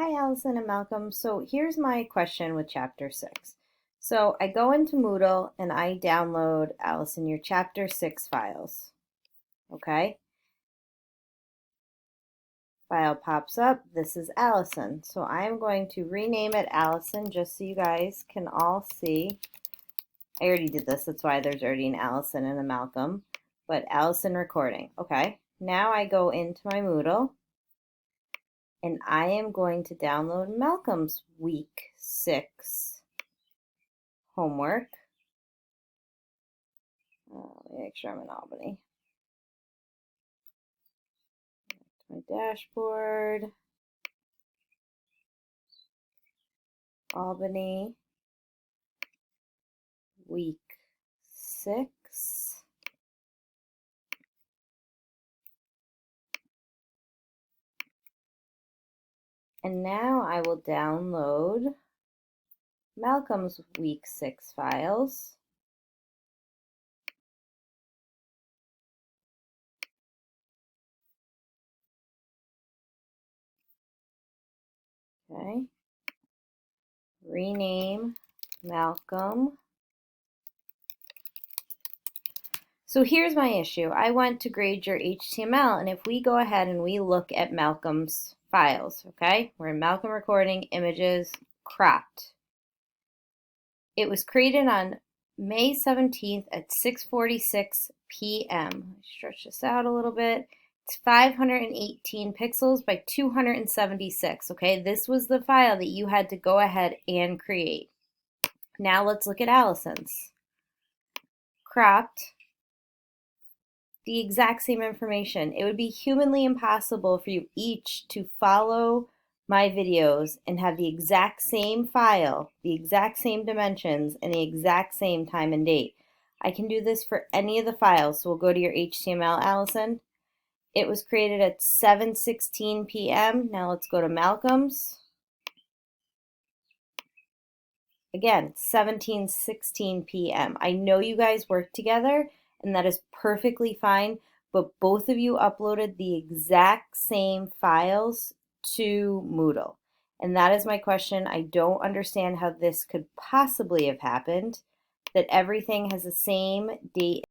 Hi, Allyson and Malcolm. So here's my question with Chapter 6. So I go into Moodle and I download, Allyson, your Chapter 6 files. Okay? File pops up. This is Allyson. So I am going to rename it Allyson just so you guys can all see. I already did this. That's why there's already an Allyson and a Malcolm. But Allyson recording. Okay. Now I go into my Moodle. And I am going to download Malcolm's week 6 homework. Let me make sure I'm in Albany. My dashboard, Albany, week 6. And now I will download Malcolm's week 6 files. Okay. Rename Malcolm. So here's my issue. I went to grade your HTML, and if we go ahead and we look at Malcolm's files, okay? We're in Malcolm recording, images, cropped. It was created on May 17th at 6:46 p.m. Stretch this out a little bit. It's 518 pixels by 276, okay? This was the file that you had to go ahead and create. Now let's look at Allyson's. Cropped, the exact same information. It would be humanly impossible for you each to follow my videos and have the exact same file, the exact same dimensions, and the exact same time and date. I can do this for any of the files. So we'll go to your HTML, Allyson. It was created at 7:16 p.m. Now let's go to Malcolm's. Again, 17:16 p.m. I know you guys work together, and that is perfectly fine, but both of you uploaded the exact same files to Moodle. And that is my question. I don't understand how this could possibly have happened, that everything has the same date